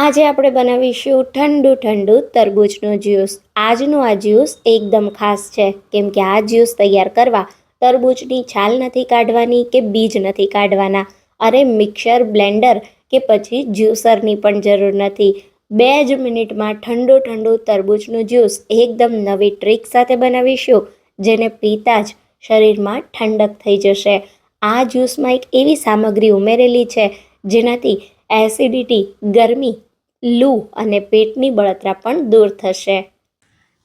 આજે આપણે બનાવીશું ઠંડુ ઠંડુ તરબૂચનો જ્યુસ. આજનું આ જ્યુસ એકદમ ખાસ છે કેમ કે આ જ્યુસ તૈયાર કરવા તરબૂચની છાલ નથી કાઢવાની કે બીજ નથી કાઢવાના. અરે મિક્સર, બ્લેન્ડર કે પછી જ્યુસરની પણ જરૂર નથી. 2 જ મિનિટમાં ઠંડુ ઠંડુ તરબૂચનું જ્યુસ એકદમ નવી ટ્રીક સાથે બનાવીશું જેને પીતા જ શરીરમાં ઠંડક થઈ જશે. આ જ્યુસમાં એક એવી સામગ્રી ઉમેરેલી છે જેનાથી એસિડિટી, ગરમી, લૂ અને પેટની બળતરા પણ દૂર થશે.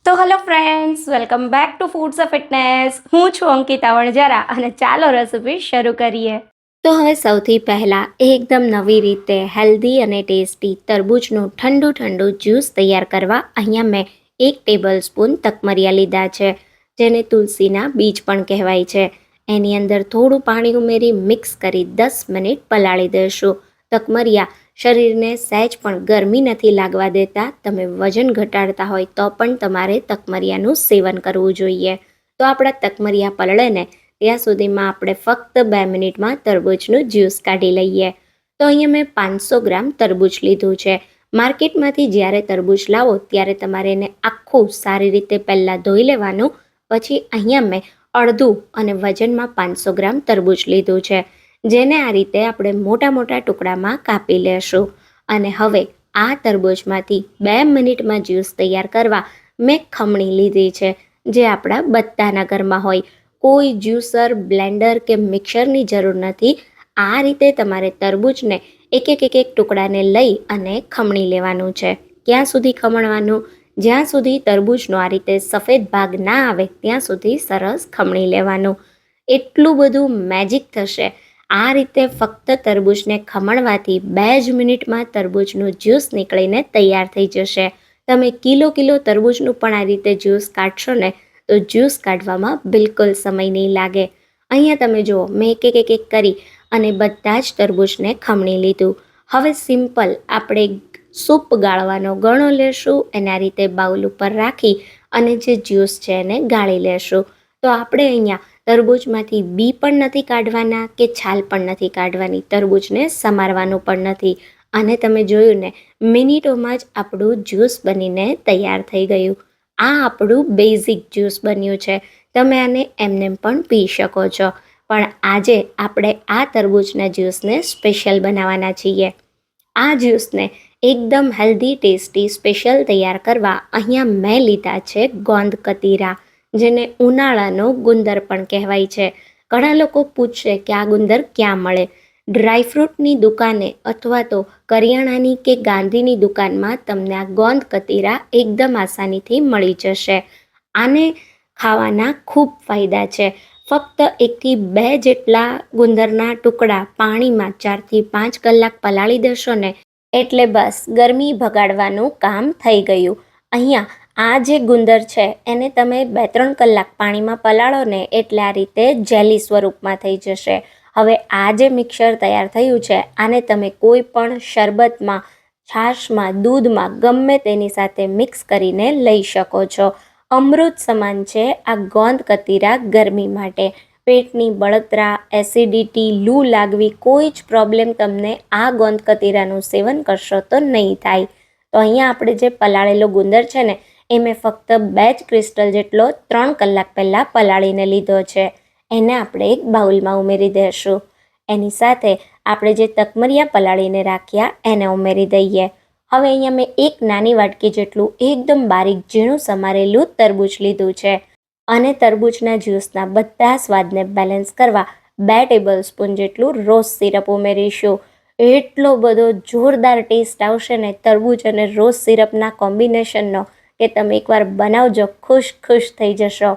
તો hello friends, welcome back to foods of fitness. હું છું અંકિતા વણજારા અને ચાલો રેસિપી શરૂ કરીએ. તો હવે સૌથી પહેલાં એકદમ નવી રીતે હેલ્ધી અને ટેસ્ટી તરબૂચનું ઠંડુ ઠંડુ જ્યુસ તૈયાર કરવા અહીંયા મેં 1 ટેબલ સ્પૂન તકમરિયા લીધા છે, જેને તુલસીના બીજ પણ કહેવાય છે. એની અંદર થોડું પાણી ઉમેરી મિક્સ કરી 10 મિનિટ પલાળી દઈશું. તકમરિયા શરીરને સહેજ પણ ગરમી નથી લાગવા દેતા. તમે વજન ઘટાડતા હોય તો પણ તમારે તકમરિયાનું સેવન કરવું જોઈએ. તો આપણા તકમરિયા પલળે ને ત્યાં સુધીમાં આપણે ફક્ત 2 મિનિટમાં તરબૂચનું જ્યુસ કાઢી લઈએ. તો અહીંયા મેં 500 ગ્રામ તરબૂચ લીધું છે. માર્કેટમાંથી જ્યારે તરબૂચ લાવો ત્યારે તમારે એને આખું સારી રીતે પહેલાં ધોઈ લેવાનું. પછી અહીંયા મેં અડધું અને વજનમાં 500 ગ્રામ તરબૂચ લીધું છે, જેને આ રીતે આપણે મોટા મોટા ટુકડામાં કાપી લેશું. અને હવે આ તરબૂચમાંથી 2 મિનિટમાં જ્યુસ તૈયાર કરવા મેં ખમણી લીધી છે, જે આપણા બધાના ઘરમાં હોય. કોઈ જ્યુસર, બ્લેન્ડર કે મિક્સરની જરૂર નથી. આ રીતે તમારે તરબૂચને એક એક ટુકડાને લઈ અને ખમણી લેવાનું છે. ક્યાં સુધી ખમણવાનું? જ્યાં સુધી તરબૂચનો આ રીતે સફેદ ભાગ ના આવે ત્યાં સુધી સરસ ખમણી લેવાનું. એટલું બધું મેજિક થશે આ રીતે ફક્ત તરબૂચને ખમણવાથી. 2 જ મિનિટમાં તરબૂચનું જ્યુસ નીકળીને તૈયાર થઈ જશે. તમે કિલો તરબૂચનું પણ આ રીતે જ્યુસ કાઢશો ને તો જ્યુસ કાઢવામાં બિલકુલ સમય નહીં લાગે. અહીંયા તમે જુઓ, મેં એક કરી અને બધા જ તરબૂચને ખમણી લીધું. હવે સિમ્પલ આપણે સૂપ ગાળવાનો ગળો લેશું. એને આ રીતે બાઉલ ઉપર રાખી અને જે જ્યુસ છે એને ગાળી લેશું. તો આપણે અહીંયા તરબૂચમાંથી બી પણ નથી કાઢવાના કે છાલ પણ નથી કાઢવાની. તરબૂચને સમારવાનું પણ નથી. અને તમે જોયું ને, મિનિટોમાં જ આપણું જ્યુસ બનીને તૈયાર થઈ ગયું. આ આપણું બેઝિક જ્યુસ બન્યું છે. તમે આને એમને પણ પી શકો છો. પણ આજે આપણે આ તરબૂચના જ્યુસને સ્પેશિયલ બનાવવાના છીએ. આ જ્યુસને એકદમ હેલ્ધી, ટેસ્ટી, સ્પેશિયલ તૈયાર કરવા અહીંયા મેં લીધા છે ગોંદ કતીરા, જેને ઉનાળાનો ગુંદર પણ કહેવાય છે. ઘણા લોકો પૂછશે કે આ ગુંદર ક્યાં મળે? ડ્રાયફ્રૂટની દુકાને અથવા તો કરિયાણાની કે ગાંધીની દુકાનમાં તમને આ ગોંદ કતીરા એકદમ આસાનીથી મળી જશે. આને ખાવાના ખૂબ ફાયદા છે. ફક્ત 1 થી 2 જેટલા ગુંદરના ટુકડા પાણીમાં 4 થી 5 કલાક પલાળી દેશો ને એટલે બસ ગરમી ભગાડવાનું કામ થઈ ગયું. અહીંયા આ જે ગુંદર છે એને તમે 2-3 કલાક પાણીમાં પલાળો ને એટલે આ રીતે જેલી સ્વરૂપમાં થઈ જશે. હવે આ જે મિક્સર તૈયાર થયું છે આને તમે કોઈ પણ શરબતમાં, છાશમાં, દૂધમાં, ગમે તેની સાથે મિક્સ કરીને લઈ શકો છો. અમૃત સમાન છે આ ગોંદ કતીરા ગરમી માટે. પેટની બળતરા, એસિડિટી, લૂ લાગવી, કોઈ જ પ્રોબ્લેમ તમને આ ગોંદ કતીરાનું સેવન કરશો તો નહીં થાય. તો અહીંયા આપણે જે પલાળેલો ગુંદર છે ને એ મેં ફક્ત 2 જ ક્રિસ્ટલ જેટલો 3 કલાક પહેલાં પલાળીને લીધો છે. એને આપણે એક બાઉલમાં ઉમેરી દઈશું. એની સાથે આપણે જે તકમરિયા પલાળીને રાખ્યા એને ઉમેરી દઈએ. હવે અહીંયા મેં 1 નાની વાટકી જેટલું એકદમ બારીક ઝીણું સમારેલું તરબૂચ લીધું છે. અને તરબૂચના જ્યુસના બધા સ્વાદને બેલેન્સ કરવા 2 ટેબલ સ્પૂન જેટલું રોઝ સિરપ ઉમેરીશું. એટલો બધો જોરદાર ટેસ્ટ આવશે ને તરબૂચ અને રોઝ સિરપના કોમ્બિનેશનનો કે તમે એકવાર બનાવજો, ખુશ થઈ જશો.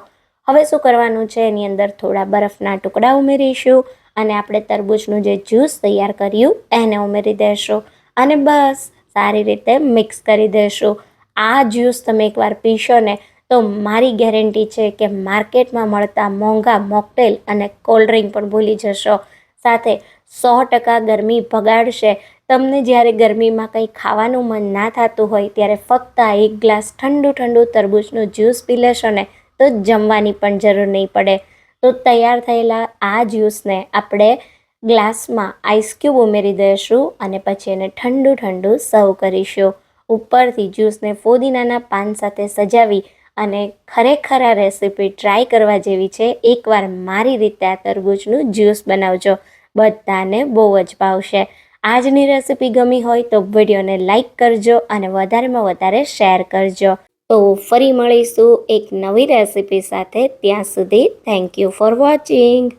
હવે શું કરવાનું છે, એની અંદર થોડા બરફના ટુકડા ઉમેરીશું અને આપણે તરબૂચનું જે જ્યુસ તૈયાર કર્યું એને ઉમેરી દઈશું અને બસ સારી રીતે મિક્સ કરી દઈશું. આ જ્યુસ તમે એકવાર પીશો ને તો મારી ગેરંટી છે કે માર્કેટમાં મળતા મોંઘા મોકટેલ અને કોલ્ડ ડ્રિંક પણ ભૂલી જશો. સાથે 100% ગરમી ભગાડશે. તમને જ્યારે ગરમીમાં કંઈ ખાવાનું મન ના થતું હોય ત્યારે ફક્ત આ 1 ગ્લાસ ઠંડુ તરબૂચનું જ્યુસ પી લેશો ને તો જમવાની પણ જરૂર નહીં પડે. તો તૈયાર થયેલા આ જ્યુસને આપણે ગ્લાસમાં આઈસ ક્યુબ ઉમેરી દઈશું અને પછી એને ઠંડુ ઠંડુ સર્વ કરીશું. ઉપરથી જ્યુસને ફોદીનાના પાન સાથે સજાવી અને ખરેખર આ રેસીપી ટ્રાય કરવા જેવી છે. એકવાર મારી રીતે આ તરબૂચનું જ્યુસ બનાવજો, બધાને બહુ જ ભાવશે. આજની રેસીપી ગમી હોય તો વિડીયોને લાઈક કરજો અને વધારેમાં વધારે શેર કરજો. તો ફરી મળીશું એક નવી રેસીપી સાથે. ત્યાં સુધી થેન્ક યુ ફોર વોચિંગ.